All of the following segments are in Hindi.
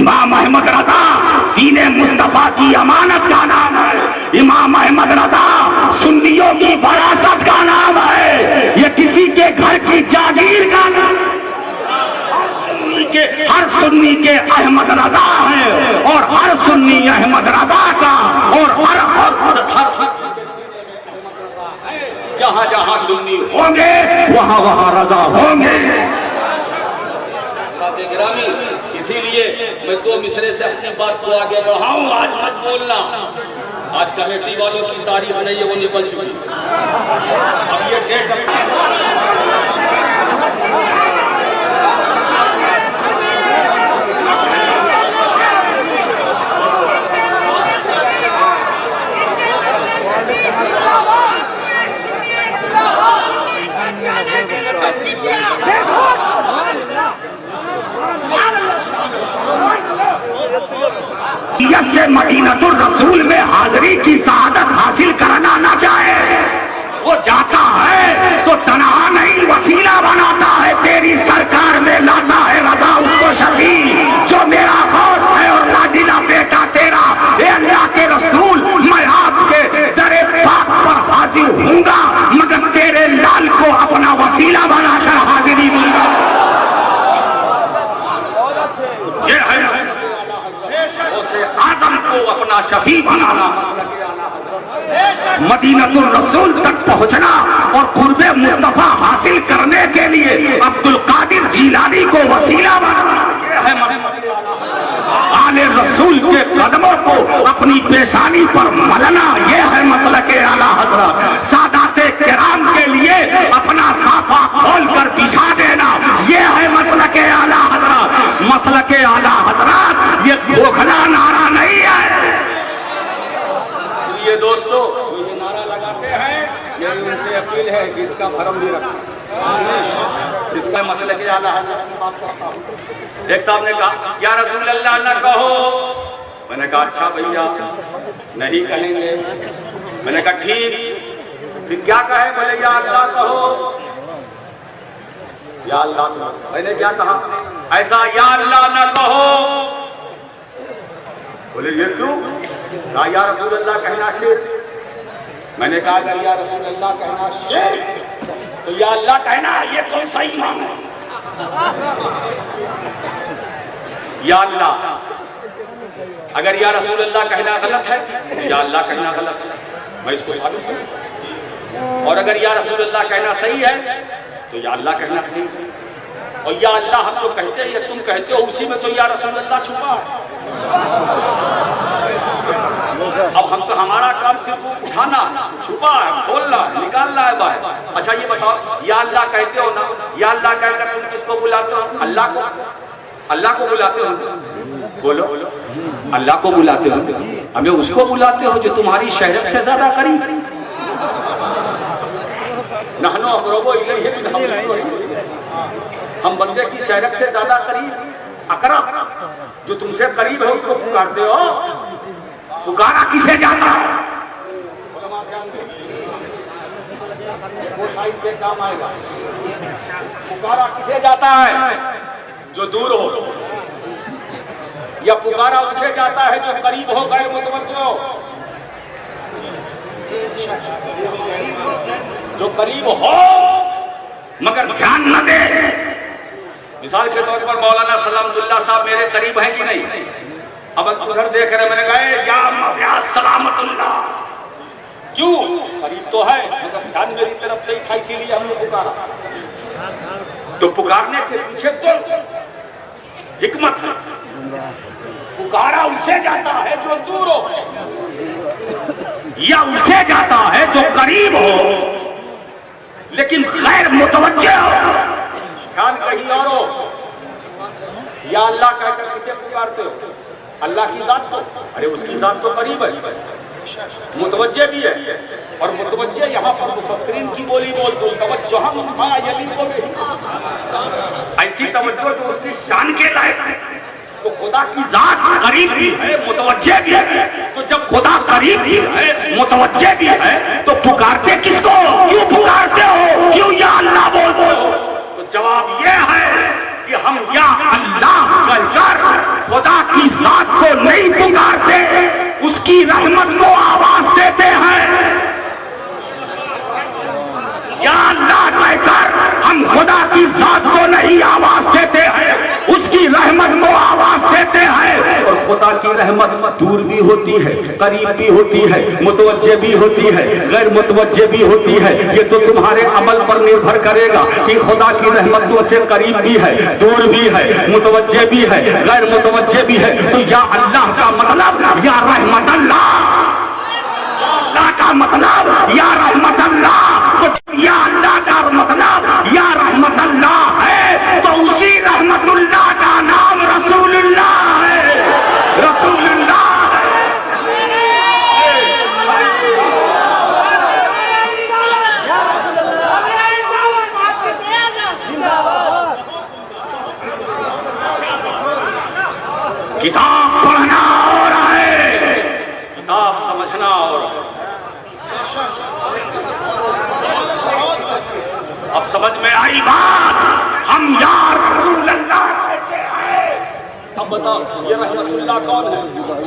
इमाम अहमद रजा दीने मुस्तफा की अमानत का नाम है। इमाम अहमद रजा सुन्नियों की वरासत का नाम है। ये किसी के घर की जागीर का नाम है। हर सुन्नी के अहमद रजा है और हर सुन्नी अहमद रजा का और हर जहां जहां सुन्नी होंगे वहां वहां रजा होंगे। गिरामी, इसीलिए मैं 2 मिसरे से अपनी बात को आगे बढ़ाऊं। आज मत बोलना, आज कमेटी वालों की तारीफ नहीं है, वो निकल चुकी। अब ये डेट से मदीनतुर रसूल में हाजिरी की शहादत हासिल करना ना चाहे, वो जाता है तो तनहा नहीं वसीला बनाता है, तेरी सरकार में लाता है रजा उसको शफी जो मेरा गौस है और लाडीला बेटा तेरा। ए अल्लाह के रसूल, मैं आपके दरे पाक पर हाजिर हूँगा मगर तेरे लाल को अपना वसीला बनाकर हाजिरी दूंगा। ये है आदम को अपना शफी बनाना, मदीनतुल रसूल तक पहुंचना और कुर्बे मुस्तफा हासिल करने के लिए अब्दुल कादिर जीलानी को वसीला बनाना। आले रसूल के कदमों को अपनी पेशानी पर मलना, यह है मसलके आला हजरत। सादाते किराम के लिए अपना साफा खोल कर बिछा देना, यह है मसलके आला हजरत। मसलके आला हजरत ये खोखला नारा नहीं है। ये दोस्तों ये नारा लगाते हैं, मेरी उनसे अपील है कि इसका भरम भी रखें। इसका मसले के आला हजरत की बात करता हूं। एक साहब ने कहा या रसूल अल्लाह न कहो। मैंने कहा अच्छा भैया नहीं कहेंगे। मैंने कहा ठीक, फिर क्या कहे? बोले या अल्लाह कहो। या अल्लाह, मैंने क्या कहा? ऐसा या अल्लाह न कहो। बोले ये क्यों? कहा या रसूल अल्लाह कहना शिर्क। मैंने कहा अगर या रसूल अल्लाह कहना शिर्क तो या अल्लाह कहना ये कौन सा ईमान है? या अल्लाह, अगर या रसूल अल्लाह कहना गलत है तो या अल्लाह कहना गलत है, मैं इसको साबित करूं। और अगर या रसूल अल्लाह कहना सही है तो या अल्लाह कहना सही है। और या अल्लाह हम जो कहते हैं या तुम कहते हो उसी में तो या रसूल अल्लाह छुपा है। अब हम तो हमारा काम सिर्फ उठाना, छुपा है, खोलना, निकालना है बाहर। अच्छा ये बताओ या अल्लाह कहते हो ना, या अल्लाह कहकर तुम किसको बुलाते हो? अल्लाह को। अल्लाह को बुलाते हो? बोलो अल्लाह को बुलाते हो। हमें उसको बुलाते हो जो तुम्हारी शहरत से ज्यादा करीब। नहनो अक़रबु इलैहि मिन हब्लिल वरीद, हम बंदे की शहरत से ज्यादा करीब। अकरब जो तुमसे करीब है उसको पुकारते हो। पुकारा किसे जाता है? वो शायद के काम आएगा। पुकारा किसे जाता है? जो दूर हो। या पुकारा उसे जाता है जो करीब हो, गैर मुतवज्जो हो। जो करीब हो मगर ध्यान न दे। मिसाल के तौर पर मौलाना सलामतुल्लाह साहब मेरे करीब हैं कि नहीं? अब उधर देख रहे, मैंने कहा या सलामतुल्लाह, क्यों? करीब तो है मगर ध्यान मेरी तरफ नहीं था, इसीलिए हमने पुकारा। तो पुकारने के पीछे तो हिकमत है। पुकारा उसे जाता है जो दूर हो या उसे जाता है जो करीब हो लेकिन गैर मुतवज्जो हो। ख्याल कहीं और हो। या अल्लाह कहकर किसे पुकारते हो? अल्लाह की जात को। अरे उसकी जात तो करीब है, मुतवज्जे भी है। और मुतवज्जे यहाँ पर मुफस्सिरीन की बोली बोल दो, तवज्जो हम मा यलीक़ु बिही, ऐसी तवज्जो जो उसकी शान के लायक है। तो खुदा की जात करीब भी है, मुतवज्जे भी है। तो जब खुदा करीब भी है, मुतवज्जे भी है, तो पुकारते किसको? क्यों पुकारते हो? क्यों या अल्लाह बोल बोल? तो जवाब यह है कि हम या अल्लाह कहकर खुदा की रहमत दूर भी होती है, करीब भी होती है, मुतवज्जे भी होती है, गैर मुतवज्जे भी होती है। ये तो तुम्हारे अमल पर निर्भर करेगा कि खुदा की रहमत तुमसे करीब भी है, दूर भी है, मुतवज्जे भी है, गैर मुतवज्जे भी है। तो या अल्लाह का मतलब या रहमत अल्लाह, अल्लाह का मतलब या रहमत अल्लाह। तो या अल्लाह का मतलब या रहमत अल्लाह है, तो उसी रहमतुल्लाह का नाम रसूलुल्लाह है, रसूलुल्लाह। किताब पढ़ना और है, किताब समझना और। अब समझ में आई बात, हम यार रसूल अल्लाह कहते हैं। अब बताओ ये रहमतुल्लाह कौन है?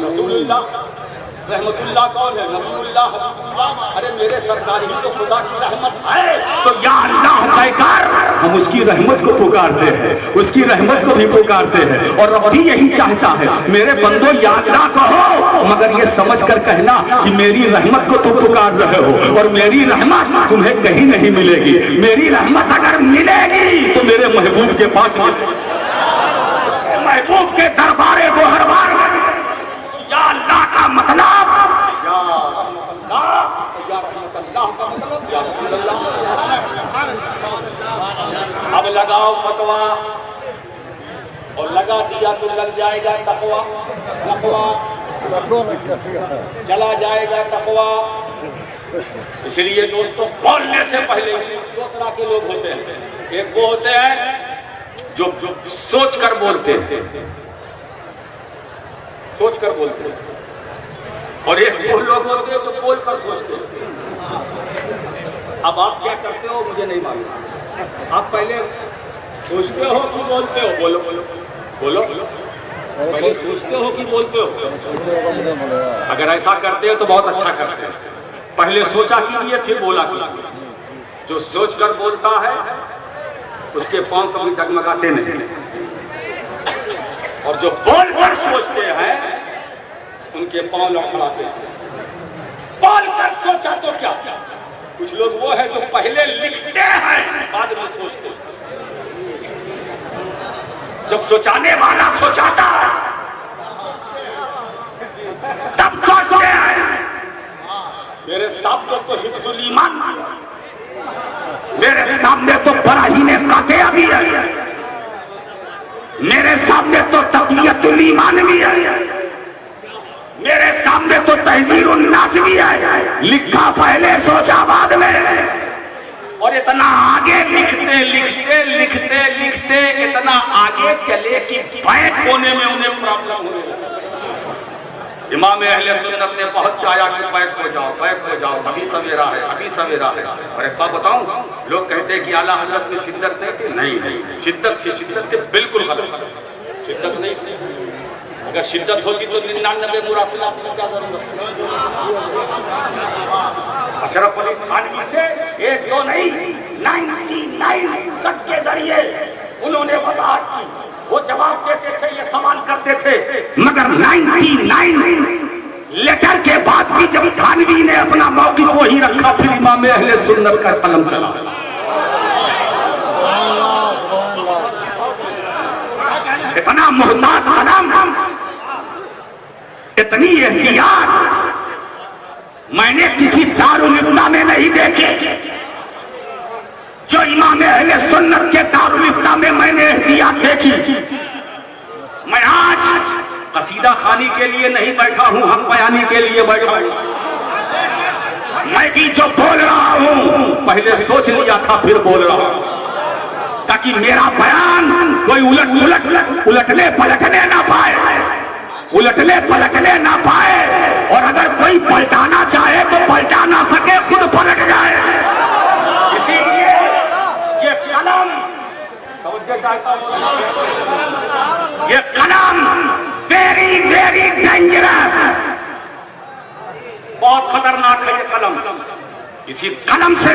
रसूलुल्लाह। रहमतुल्लाह कौन है? नबीउल्लाह, हबीबुल्लाह। अरे मेरे सरकार ही तो खुदा की रहमत है। तो या अल्लाह कहकर हम उसकी रहमत को पुकारते हैं, उसकी रहमत को भी पुकारते हैं। और रब भी यही चाहता है, मेरे बंदो या अल्लाह कहो, मगर ये समझ कर कहना कि मेरी रहमत को तुम पुकार रहे हो और मेरी रहमत तुम्हें कहीं नहीं मिलेगी। मेरी रहमत अगर मिलेगी तो मेरे महबूब के पास, महबूब के दरबारे गोहरबार। या अल्लाह का मतलब या रहमतुल्लाह का मतलब या रसूलुल्लाह। अब लगाओ फतवा, और लगा दिया तो लग जाएगा तकवा, तकवा चला जाएगा तकवा। इसलिए दोस्तों बोलने से पहले दो तरह के लोग होते हैं। एक वो होते हैं जो सोच कर बोलते हैं, सोच कर बोलते हैं, और एक वो लोग होते हैं जो बोल कर सोचते हैं। अब आप क्या करते हो मुझे नहीं मालूम। आप पहले सोचते हो कि बोलते हो? बोलो बोलो बोलो, पहले सोचते हो कि बोलते हो? अगर ऐसा करते हो तो बहुत अच्छा करते हो। पहले सोचा कीजिए फिर बोला कीजिए। जो सोच कर बोलता है उसके पांव कभी डगमगाते नहीं, और जो बोल कर सोचते हैं उनके पांव लड़खड़ाते हैं। बोल कर सोचा तो क्या, कुछ लोग वो है जो पहले लिखते हैं बाद में सोचते हैं। जब सोचाने वाला सोचाता है तब सोचते हैं। मेरे सामने तो हिफ्जुल ईमान, मेरे सामने तो बराहीने कातिया भी है, मेरे सामने तो तक़वियतुल ईमान भी है, मेरे सामने तो तहज़ीरुन नास भी है। लिखा पहले सोचा बाद में, और इतना आगे लिखते लिखते लिखते लिखते इतना आगे चले कि बैक होने में उन्हें प्रॉब्लम होने लगा। इमाम अहले सुन्नत ने बहुत चाहा कि बैक हो जाओ, बैक हो जाओ, अभी सवेरा है, अभी सवेरा है। और एक बात बताऊं, लोग कहते हैं कि आला हजरत में शिद्दत नहीं थी। नहीं नहीं, शिद्दत थी, शिद्दत थी, बिल्कुल गलत, शिद्दत नहीं थी। अगर शिद्दत होती तो 99 मुरासिलात की क्या जरूरत? अशरफ अली थानवी से एक दो नहीं 99 खत के जरिए उन्होंने वजाहत की। वो जवाब देते थे, ये सवाल करते थे, मगर 99 लेटर के बाद भी जब थानवी ने अपना मौक़िफ़ वही रखा, फिर इमाम अहले सुन्नत का कलम चला। इतना मुहतात कलम, इतनी एहतियात मैंने किसी दारुल इफ्ता में नहीं देखे जो इमाम अहले सुन्नत के दारुल इफ्ता में मैंने एहतियात देखी। मैं आज कसीदा खानी के लिए नहीं बैठा हूं, हक बयानी के लिए बैठा हूं। मैं भी जो बोल रहा हूं पहले सोच लिया था फिर बोल रहा हूं, ताकि मेरा बयान कोई उलटने पलटने ना पाए, उलटने पलटने ना पाए। और अगर कोई पलटाना चाहे तो पलटा ना सके, खुद पलट जाए। इसीलिए ये कलम, ये कलम वेरी वेरी डेंजरस, बहुत खतरनाक है ये कलम। इसी कलम से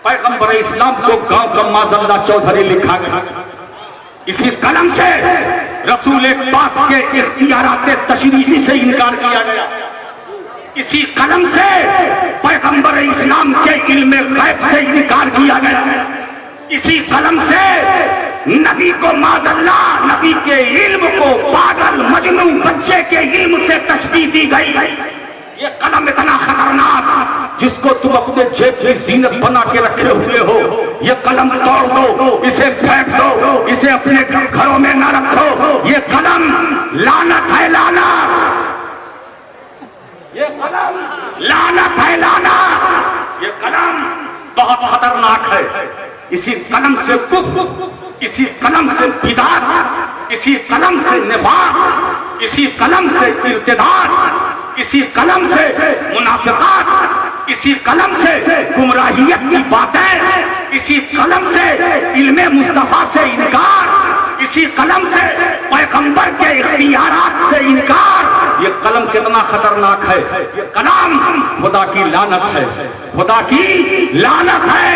पैगंबर इस्लाम को गांव का माजल्ला चौधरी लिखा गया। इसी कलम से रसूल पाक के इख्तियारात तशरीफी से इनकार किया गया। इसी कलम से पैगंबर इस्लाम के इल्म गैब से इनकार किया गया। इसी कलम से नबी को माज़अल्लाह नबी के इल्म को पागल मजनू बच्चे के इल्म से तशबीह दी गई। ये कलम इतना खतरनाक जिसको तुम अपने जेब में जीनत बना के रखे हुए हो, ये कलम तोड़ दो, इसे फेंक दो, इसे अपने घरों में न रखो। ये कलम लानत है, लानत। ये कलम लानत है, लानत। ये कलम बहुत खतरनाक है। इसी कलम से कुफ्र, इसी कलम से बिदात, इसी कलम से निफाक, इसी कलम से इर्तिदाद, इसी कलम से मुनाफिकात, इसी कलम से गुमराहियत की बातें, इसी कलम से इल्मे मुस्तफा से इनकार, इसी कलम से पैगंबर के इख्तियारात से इनकार। ये कलम कितना खतरनाक है। ये कलम खुदा की लानत है, खुदा की लानत है।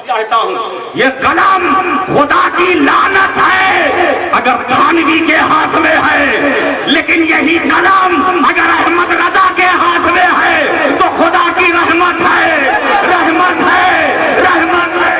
चाहता हूं, ये कलम खुदा की लानत है अगर थानवी के हाथ में है, लेकिन यही कलम अगर अहमद रजा के हाथ में है तो खुदा की रहमत है, रहमत है, रहमत है।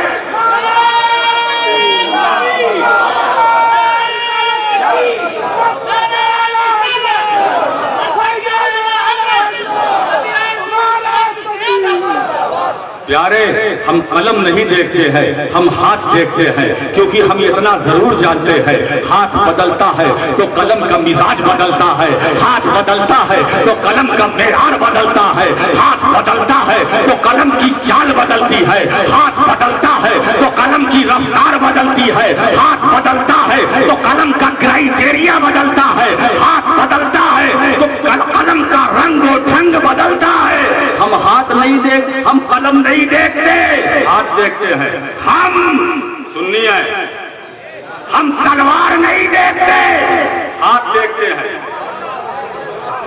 प्यारे, हम कलम नहीं देखते हैं, हम हाथ देखते हैं, क्योंकि हम इतना जरूर जानते हैं हाथ बदलता है तो कलम का मिजाज बदलता है, हाथ बदलता है तो कलम का मेयार बदलता है, हाथ बदलता है तो कलम की चाल बदलती है, हाथ बदलता है तो कलम की रफ्तार बदलती है, हाथ बदलता है तो कलम का क्राइटेरिया बदलता है, हाथ बदलता है तो कलम का रंग और ढंग बदलता है। हम हाथ नहीं देखते, हम कलम नहीं देखते, हाथ देखते हैं। हम सुनिए, हम तलवार नहीं देखते, हाथ देखते हैं,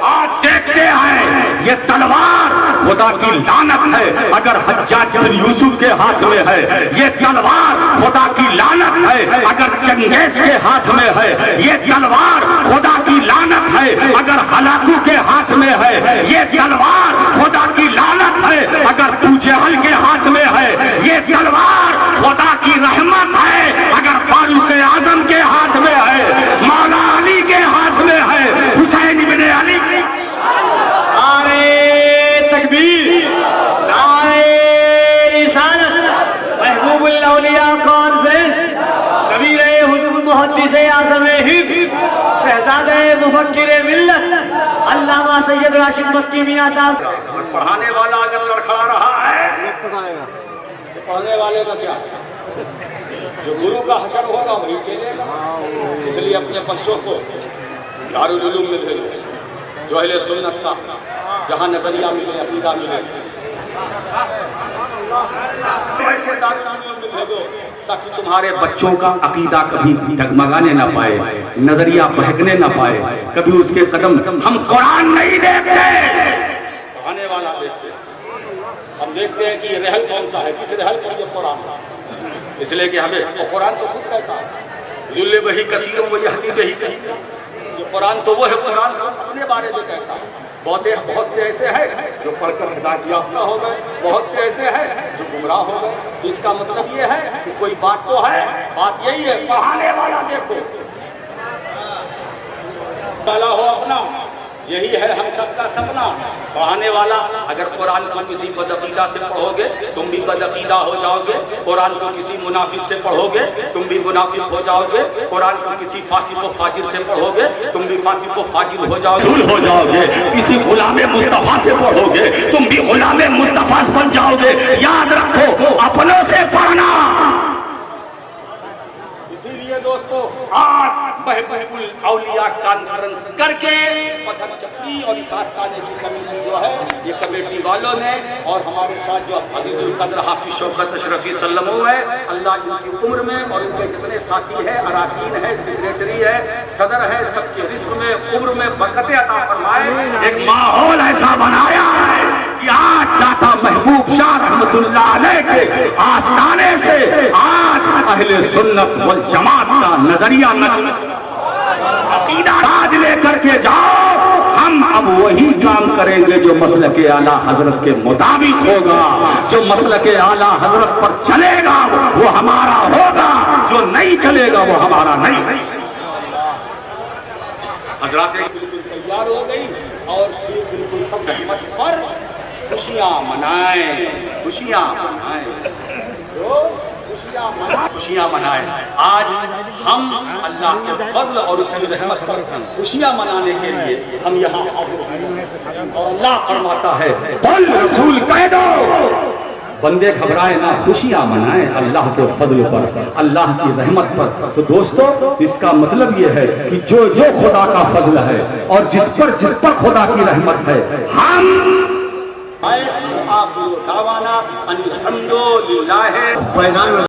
हाथ देखते हैं। ये तलवार खुदा की लानत है अगर हज्जाज बिन यूसुफ के हाथ में है, ये तलवार खुदा की लानत है अगर चंगेज के हाथ में है, ये तलवार खुदा की लानत है अगर हलाकू के हाथ में है, ये तलवार खुदा की लानत है अगर पूजहल के हाथ में है, ये तलवार खुदा की रहमत है अगर फारूक आजम के हाथ में है, मौला अली के हाथ में है, हुसैन इब्ने अली। शहजादे मुफक्किर मिल्लत अल्लामा सैयद राशिद मक्की मियां साहब। पढ़ाने वाला अगर लड़खड़ा रहा है तो पढ़ने वाले का क्या? जो गुरु का हशर होगा वही चलेगा। इसलिए अपने बच्चों को दारुल उलूम में भेजो, जो अहले सुन्नत का जहाँ नजरिया मिले, अकीदा मिले, वैसे दारुल उलूम में भेजो ताकि तुम्हारे बच्चों का अकीदा कभी डगमगाने ना पाए, नजरिया बहकने ना पाए, कभी उसके कदम। हम कुरान नहीं देखते, पढ़ाने वाला देखते। हम देखते हैं कि ये रहल कौन सा है, किस रहल पर ये कुरान, इसलिए कि हमें कुरान तो खुद कहता है युल्ले बही कसीरों व यहदी बही कसीरों। ये कुरान तो वो है, कुरान अपने बारे में कहता है। बहुत से ऐसे हैं जो पढ़कर हिदायत याफ्ता हो गए, बहुत से ऐसे हैं जो गुमराह हो गए। इसका मतलब ये है कि कोई बात तो है, बात यही है पढ़ाने वाला देखो डाला हो अपना, यही है हम सबका सपना। पढ़ाने वाला अगर कुरान को किसी बदअकीदा से पढ़ोगे तुम भी बदअकीदा हो जाओगे, कुरान को किसी मुनाफिक से पढ़ोगे तुम भी मुनाफिक हो जाओगे, कुरान को किसी फासिक व फाजिर से पढ़ोगे तुम भी फासिक व फाजिर हो जाओगे, किसी गुलाम मुस्तफा से पढ़ोगे तुम भी गुलाम मुस्तफा बन जाओगे। याद रखो, अपनों से पढ़ना। इसीलिए दोस्तों आज महबूबुल औलिया कॉन्फ्रेंस करके पत्थर चक्की और इसासाने की कमेटी जो है, ये कमेटी वालों ने और हमारे साथ जो अजीजुल कद्र हाफिज शौकत अशरफी सल्लमो है, अल्लाह इनकी उम्र में और इनके जितने साथी हैं, अराकीन है, सेक्रेटरी है, सदर है, सबके रिस्क में उम्र में बरकत अता फरमाए। एक माहौल ऐसा बनाया है कि आज दाता महबूब महबूब शाह रहमतुल्लाह अलैह के आस्थाने से आज अहले सुन्नत वल जमात का नजरिया अकीदा राज लेकर के जाओ। हम अब वही काम करेंगे जो मसलक आला हजरत के मुताबिक होगा। जो मसलक आला हजरत पर चलेगा वो हमारा होगा, जो नहीं चलेगा वो हमारा नहीं। हजरत बिल्कुल तैयार हो गई और बिल्कुल रहमत पर खुशियां मनाएं, खुशियां मनाएं, खुशियां मनाएं। आज हम अल्लाह के फजल और उसकी रहमत पर खुशियां मनाने के लिए हम यहाँ और अल्लाह फरमाता है बोल रसूल कह दो बंदे घबराए ना, खुशियां मनाएं अल्लाह के फजल पर, अल्लाह की रहमत पर। तो दोस्तों इसका मतलब ये है कि जो जो खुदा का फजल है और जिस पर खुदा की रहमत है हम आखिर दावाना अनिल हम्दुलिल्लाह।